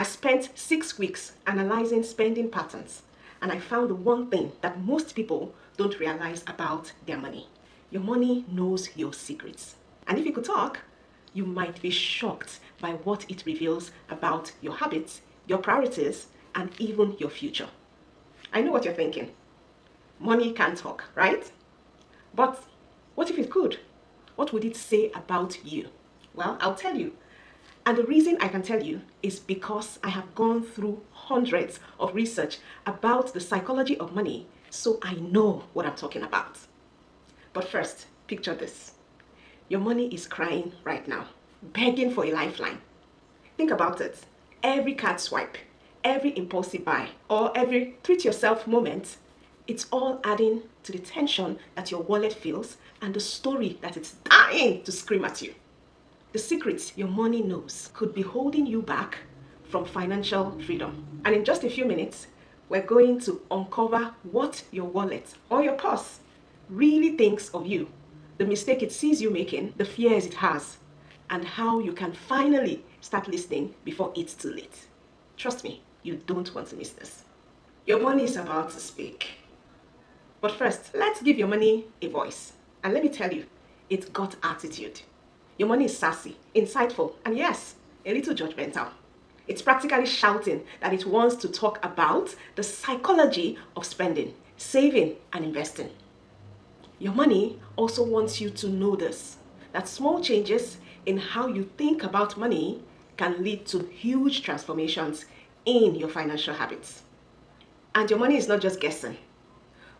I spent 6 weeks analyzing spending patterns, and I found one thing that most people don't realize about their money. Your money knows your secrets. And if you could talk, you might be shocked by what it reveals about your habits, your priorities, and even your future. I know what you're thinking. Money can't talk, right? But what if it could? What would it say about you? Well, I'll tell you. And the reason I can tell you is because I have gone through hundreds of research about the psychology of money, so I know what I'm talking about. But first, picture this. Your money is crying right now, begging for a lifeline. Think about it. Every card swipe, every impulsive buy, or every treat yourself moment, it's all adding to the tension that your wallet feels and the story that it's dying to scream at you. The secrets your money knows could be holding you back from financial freedom. And in just a few minutes, we're going to uncover what your wallet or your purse really thinks of you, the mistake it sees you making, the fears it has, and how you can finally start listening before it's too late. Trust me, you don't want to miss this. Your money is about to speak. But first, let's give your money a voice. And let me tell you, it's got attitude. Your money is sassy, insightful, and yes, a little judgmental. It's practically shouting that it wants to talk about the psychology of spending, saving, and investing. Your money also wants you to know this, that small changes in how you think about money can lead to huge transformations in your financial habits. And your money is not just guessing.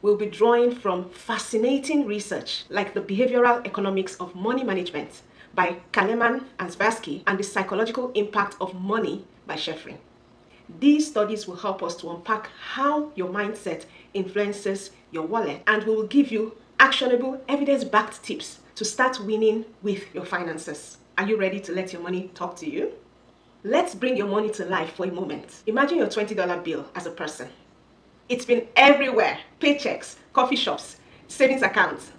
We'll be drawing from fascinating research like the behavioral economics of money management by Kahneman and Tversky and the psychological impact of money by Sheffrin. These studies will help us to unpack how your mindset influences your wallet, and we will give you actionable, evidence-backed tips to start winning with your finances. Are you ready to let your money talk to you? Let's bring your money to life for a moment. Imagine your $20 bill as a person. It's been everywhere: paychecks, coffee shops, savings accounts,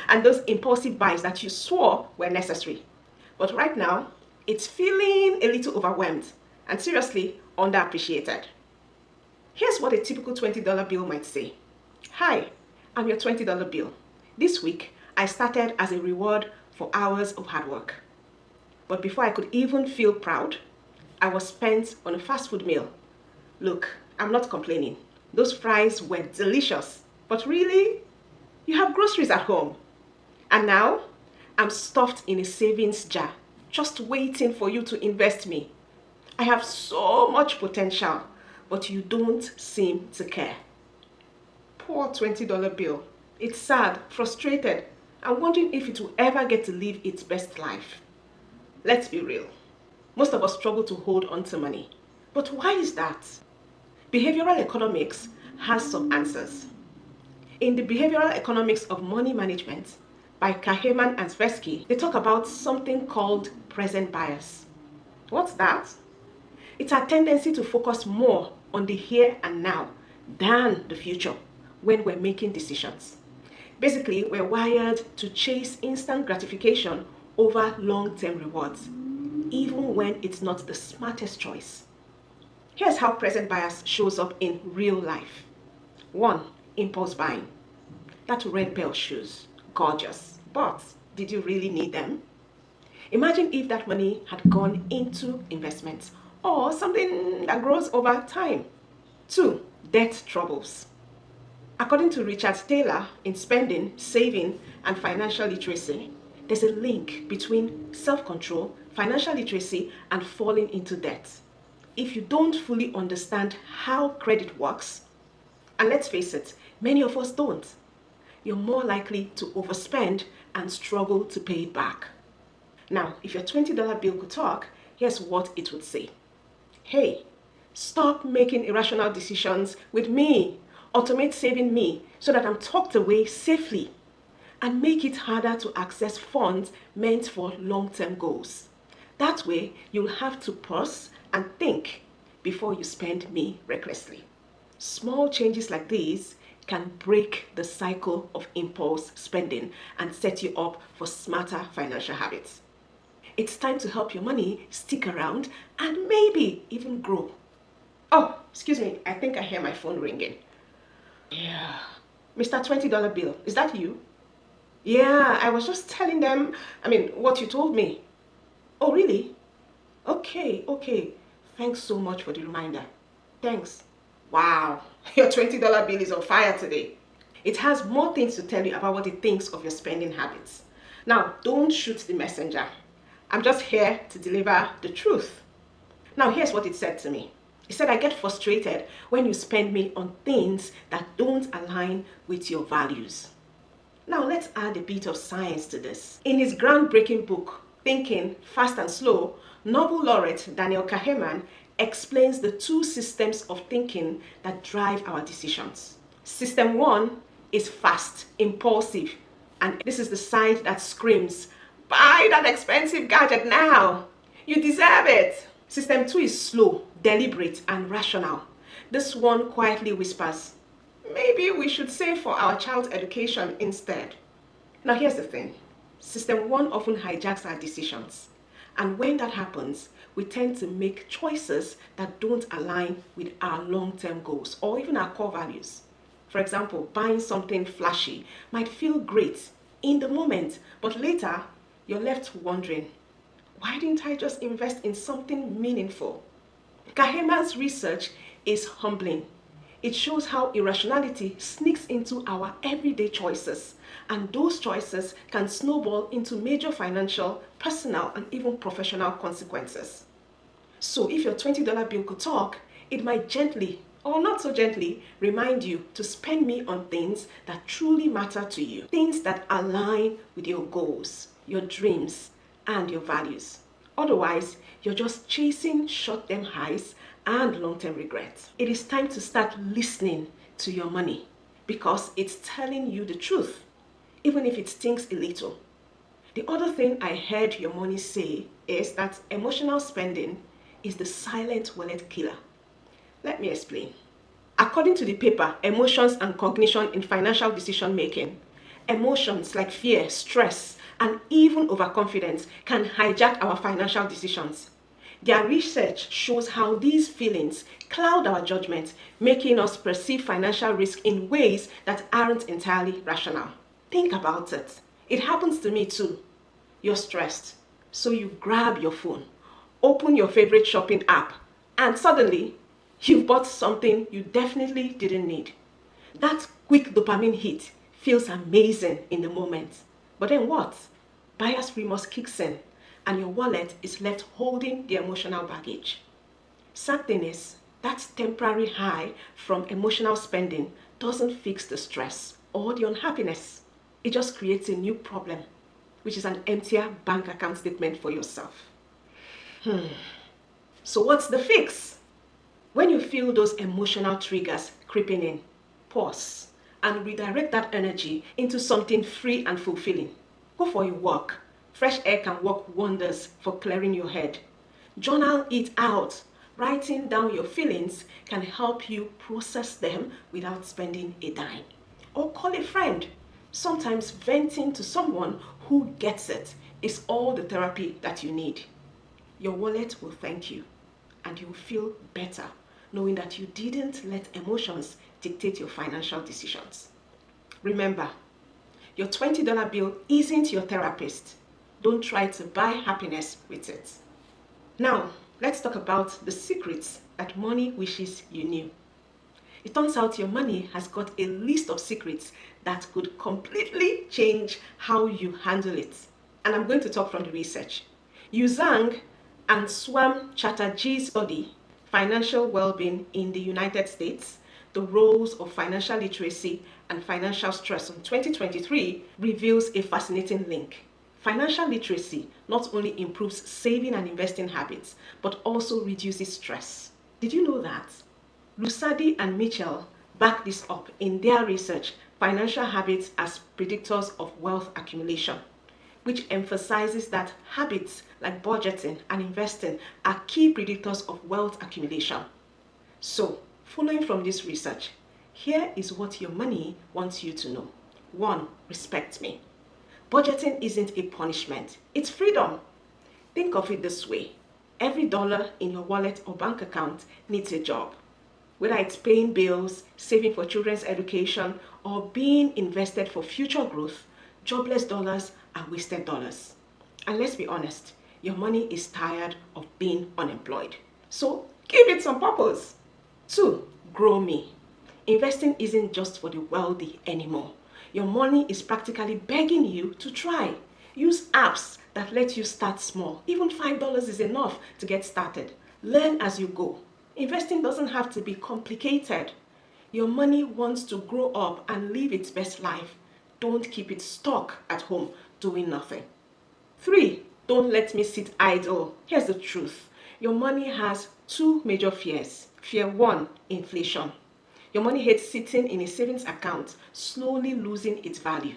and those impulsive buys that you swore were necessary. But right now, it's feeling a little overwhelmed and seriously underappreciated. Here's what a typical $20 bill might say. Hi, I'm your $20 bill. This week, I started as a reward for hours of hard work. But before I could even feel proud, I was spent on a fast food meal. Look, I'm not complaining. Those fries were delicious, but really, you have groceries at home. And now, I'm stuffed in a savings jar, just waiting for you to invest me. I have so much potential, but you don't seem to care. Poor $20 bill. It's sad, frustrated, and wondering if it will ever get to live its best life. Let's be real. Most of us struggle to hold on to money. But why is that? Behavioral economics has some answers. In the behavioral economics of money management by Kahneman and Tversky, they talk about something called present bias. What's that? It's our tendency to focus more on the here and now than the future when we're making decisions. Basically, we're wired to chase instant gratification over long-term rewards, even when it's not the smartest choice. Here's how present bias shows up in real life. 1. Impulse buying. That red pair of shoes, gorgeous, but did you really need them? Imagine if that money had gone into investments or something that grows over time. 2. Debt troubles. According to Richard Taylor in Spending, Saving, and Financial Literacy, there's a link between self-control, financial literacy, and falling into debt. If you don't fully understand how credit works, and let's face it, many of us don't, you're more likely to overspend and struggle to pay it back. Now, if your $20 bill could talk, here's what it would say. Hey, stop making irrational decisions with me. Automate saving me so that I'm tucked away safely. And make it harder to access funds meant for long-term goals. That way, you'll have to pause and think before you spend me recklessly. Small changes like these can break the cycle of impulse spending and set you up for smarter financial habits. It's time to help your money stick around and maybe even grow. Oh, excuse me, I think I hear my phone ringing. Yeah. Mr. $20 bill, is that you? Yeah, I was just telling them, what you told me. Oh, really? Okay. Thanks so much for the reminder. Thanks. Wow, your $20 bill is on fire today. It has more things to tell you about what it thinks of your spending habits. Now, don't shoot the messenger. I'm just here to deliver the truth. Now, here's what it said to me. It said, I get frustrated when you spend me on things that don't align with your values. Now, let's add a bit of science to this. In his groundbreaking book, Thinking Fast and Slow, Nobel laureate Daniel Kahneman explains the two systems of thinking that drive our decisions. System 1 is fast, impulsive, and this is the side that screams, buy that expensive gadget now! You deserve it! System 2 is slow, deliberate, and rational. This one quietly whispers, maybe we should save for our child's education instead. Now here's the thing. System 1 often hijacks our decisions. And when that happens, we tend to make choices that don't align with our long-term goals or even our core values. For example, buying something flashy might feel great in the moment, but later you're left wondering, why didn't I just invest in something meaningful? Kahneman's research is humbling. It shows how irrationality sneaks into our everyday choices, and those choices can snowball into major financial, personal, and even professional consequences. So if your $20 bill could talk, it might gently, or not so gently, remind you to spend me on things that truly matter to you, things that align with your goals, your dreams, and your values. Otherwise, you're just chasing short-term highs and long-term regrets. It is time to start listening to your money because it's telling you the truth, even if it stings a little. The other thing I heard your money say is that emotional spending is the silent wallet killer. Let me explain. According to the paper, Emotions and Cognition in Financial Decision Making, emotions like fear, stress, and even overconfidence can hijack our financial decisions. Their research shows how these feelings cloud our judgment, making us perceive financial risk in ways that aren't entirely rational. Think about it. It happens to me too. You're stressed, so you grab your phone, open your favorite shopping app, and suddenly you've bought something you definitely didn't need. That quick dopamine hit feels amazing in the moment. But then what? Buyer's remorse kicks in, and your wallet is left holding the emotional baggage. Sad thing is, that temporary high from emotional spending doesn't fix the stress or the unhappiness. It just creates a new problem, which is an emptier bank account statement for yourself. So what's the fix? When you feel those emotional triggers creeping in, pause and redirect that energy into something free and fulfilling. Go for a walk. Fresh air can work wonders for clearing your head. Journal it out. Writing down your feelings can help you process them without spending a dime. Or call a friend. Sometimes venting to someone who gets it is all the therapy that you need. Your wallet will thank you, and you'll feel better knowing that you didn't let emotions dictate your financial decisions. Remember, your $20 bill isn't your therapist. Don't try to buy happiness with it. Now, let's talk about the secrets that money wishes you knew. It turns out your money has got a list of secrets that could completely change how you handle it. And I'm going to talk from the research. Yu Zhang and Swam Chatterjee's study, Financial Well-Being in the United States, the Roles of Financial Literacy and Financial Stress in 2023 reveals a fascinating link. Financial literacy not only improves saving and investing habits, but also reduces stress. Did you know that? Lusadi and Mitchell back this up in their research, Financial Habits as Predictors of Wealth Accumulation, which emphasizes that habits like budgeting and investing are key predictors of wealth accumulation. So, following from this research, here is what your money wants you to know. 1. Respect me. Budgeting isn't a punishment, it's freedom. Think of it this way. Every dollar in your wallet or bank account needs a job. Whether it's paying bills, saving for children's education, or being invested for future growth, jobless dollars are wasted dollars. And let's be honest, your money is tired of being unemployed. So give it some purpose. 2. Grow me. Investing isn't just for the wealthy anymore. Your money is practically begging you to try. Use apps that let you start small. Even $5 is enough to get started. Learn as you go. Investing doesn't have to be complicated. Your money wants to grow up and live its best life. Don't keep it stuck at home doing nothing. 3. Don't let me sit idle. Here's the truth. Your money has 2 major fears. Fear 1, inflation. Your money hates sitting in a savings account, slowly losing its value.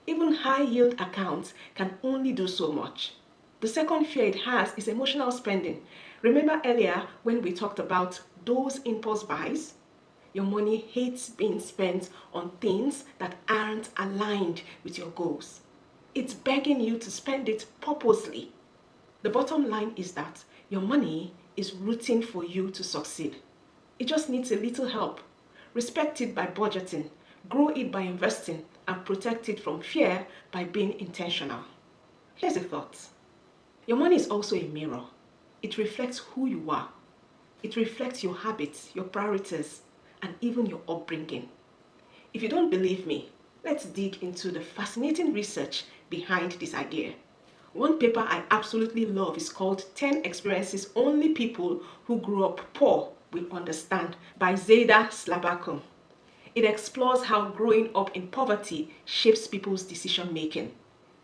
Even high-yield accounts can only do so much. The second fear it has is emotional spending. Remember earlier when we talked about those impulse buys? Your money hates being spent on things that aren't aligned with your goals. It's begging you to spend it purposely. The bottom line is that your money is rooting for you to succeed. It just needs a little help. Respect it by budgeting, grow it by investing, and protect it from fear by being intentional. Here's a thought. Your money is also a mirror. It reflects who you are. It reflects your habits, your priorities, and even your upbringing. If you don't believe me, let's dig into the fascinating research behind this idea. One paper I absolutely love is called 10 Experiences Only People Who Grew Up Poor Will Understand by Zada Slabacum. It explores how growing up in poverty shapes people's decision making,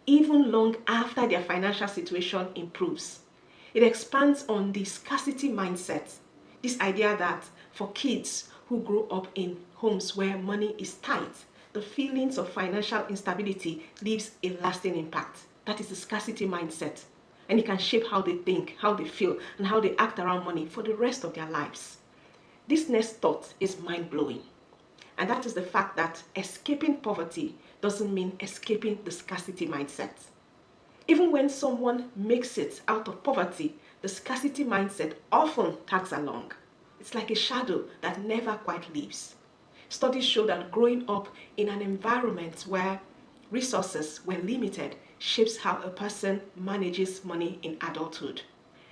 even long after their financial situation improves. It expands on the scarcity mindset, this idea that for kids who grow up in homes where money is tight, the feelings of financial instability leaves a lasting impact. That is the scarcity mindset. And it can shape how they think, how they feel, and how they act around money for the rest of their lives. This next thought is mind-blowing. And that is the fact that escaping poverty doesn't mean escaping the scarcity mindset. Even when someone makes it out of poverty, the scarcity mindset often tags along. It's like a shadow that never quite leaves. Studies show that growing up in an environment where resources were limited shapes how a person manages money in adulthood.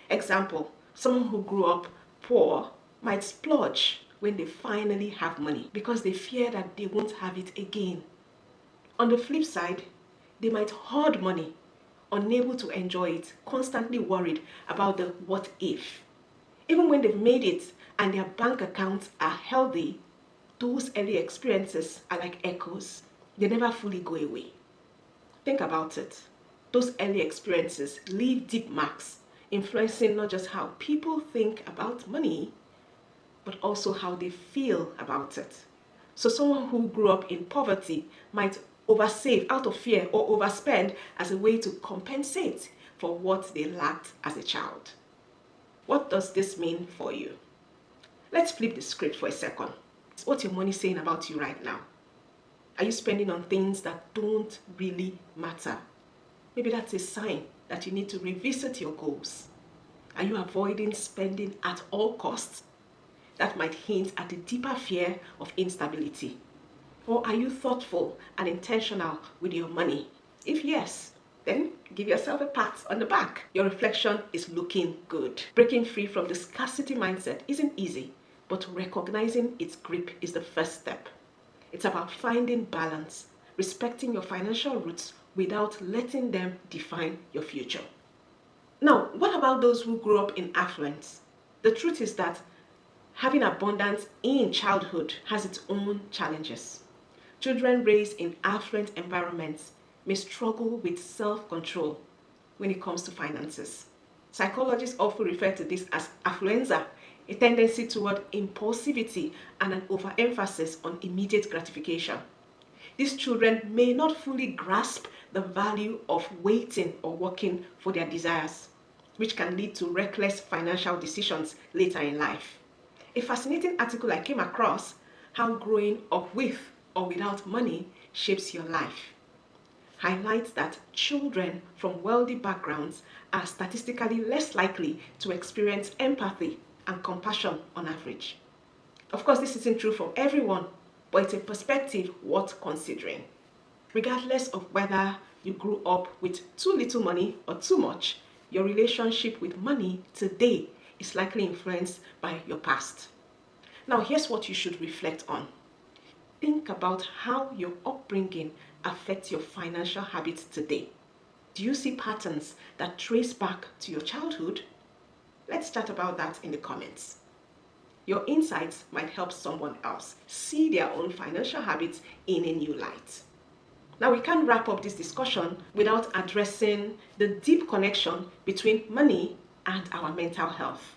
Example, someone who grew up poor might splurge when they finally have money because they fear that they won't have it again. On the flip side, they might hoard money, unable to enjoy it, constantly worried about the what if. Even when they've made it and their bank accounts are healthy, those early experiences are like echoes. They never fully go away. Think about it. Those early experiences leave deep marks, influencing not just how people think about money, but also how they feel about it. So someone who grew up in poverty might oversave out of fear or overspend as a way to compensate for what they lacked as a child. What does this mean for you? Let's flip the script for a second. What's your money saying about you right now? Are you spending on things that don't really matter? Maybe that's a sign that you need to revisit your goals. Are you avoiding spending at all costs? That might hint at a deeper fear of instability. Or are you thoughtful and intentional with your money? If yes, then give yourself a pat on the back. Your reflection is looking good. Breaking free from the scarcity mindset isn't easy, but recognizing its grip is the first step. It's about finding balance, respecting your financial roots without letting them define your future. Now, what about those who grew up in affluence? The truth is that having abundance in childhood has its own challenges. Children raised in affluent environments may struggle with self-control when it comes to finances. Psychologists often refer to this as affluenza, a tendency toward impulsivity and an overemphasis on immediate gratification. These children may not fully grasp the value of waiting or working for their desires, which can lead to reckless financial decisions later in life. A fascinating article I came across, How Growing Up With or Without Money Shapes Your Life. highlights that children from wealthy backgrounds are statistically less likely to experience empathy and compassion on average. Of course, this isn't true for everyone, but it's a perspective worth considering. Regardless of whether you grew up with too little money or too much, your relationship with money today is likely influenced by your past. Now, here's what you should reflect on. Think about how your upbringing affects your financial habits today. Do you see patterns that trace back to your childhood? Let's chat about that in the comments. Your insights might help someone else see their own financial habits in a new light. Now, we can't wrap up this discussion without addressing the deep connection between money and our mental health.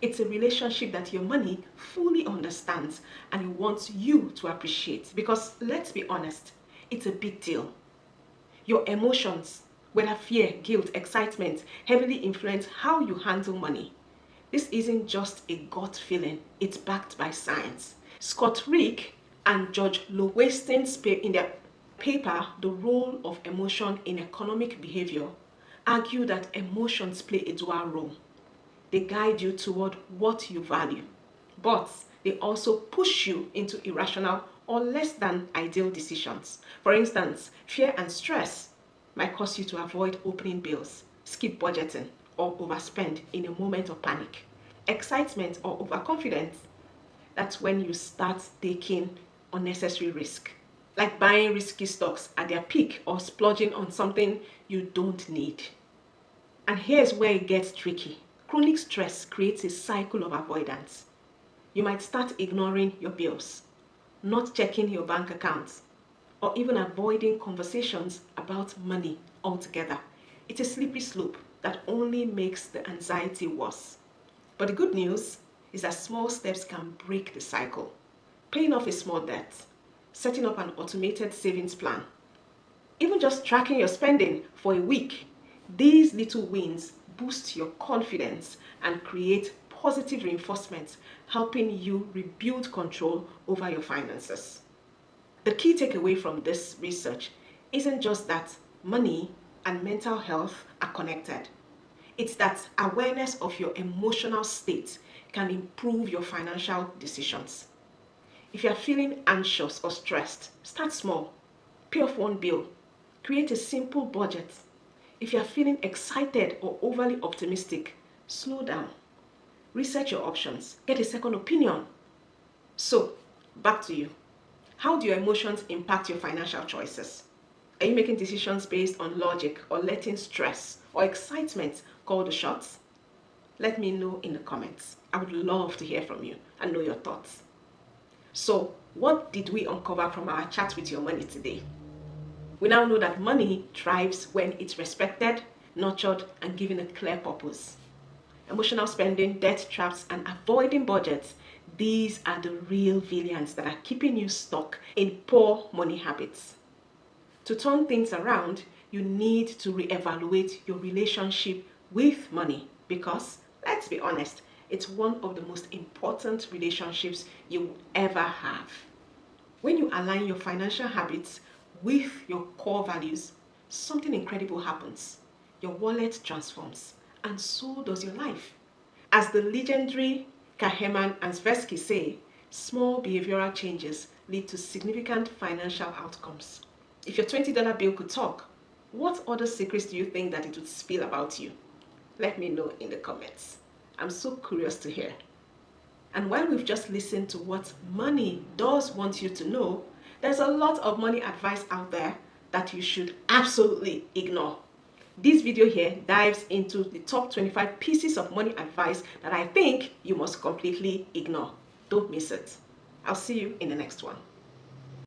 It's a relationship that your money fully understands and it wants you to appreciate because, let's be honest, it's a big deal. Your emotions, whether fear, guilt, excitement, heavily influence how you handle money. This isn't just a gut feeling, it's backed by science. Scott Rick and George Lowenstein in their paper, The Role of Emotion in Economic Behavior, argue that emotions play a dual role. They guide you toward what you value, but they also push you into irrational or less than ideal decisions. For instance, fear and stress might cause you to avoid opening bills, skip budgeting, or overspend in a moment of panic. Excitement or overconfidence, that's when you start taking unnecessary risk, like buying risky stocks at their peak or splurging on something you don't need. And here's where it gets tricky. Chronic stress creates a cycle of avoidance. You might start ignoring your bills, not checking your bank accounts, or even avoiding conversations about money altogether. It's a slippery slope that only makes the anxiety worse. But the good news is that small steps can break the cycle. Paying off a small debt, setting up an automated savings plan, even just tracking your spending for a week. These little wins boost your confidence and create positive reinforcement, helping you rebuild control over your finances. The key takeaway from this research isn't just that money and mental health are connected. It's that awareness of your emotional state can improve your financial decisions. If you're feeling anxious or stressed, start small. Pay off one bill. Create a simple budget. If you're feeling excited or overly optimistic, slow down. Research your options. Get a second opinion. So, back to you. How do your emotions impact your financial choices? Are you making decisions based on logic or letting stress or excitement call the shots? Let me know in the comments. I would love to hear from you and know your thoughts. So, what did we uncover from our chat with your money today? We now know that money thrives when it's respected, nurtured, and given a clear purpose. Emotional spending, debt traps, and avoiding budgets, these are the real villains that are keeping you stuck in poor money habits. To turn things around, you need to reevaluate your relationship with money because, let's be honest, it's one of the most important relationships you will ever have. When you align your financial habits with your core values, something incredible happens. Your wallet transforms, and so does your life. As the legendary Kahneman and Tversky say, small behavioral changes lead to significant financial outcomes. If your $20 bill could talk, what other secrets do you think that it would spill about you? Let me know in the comments. I'm so curious to hear. And while we've just listened to what money does want you to know, there's a lot of money advice out there that you should absolutely ignore. This video here dives into the top 25 pieces of money advice that I think you must completely ignore. Don't miss it. I'll see you in the next one.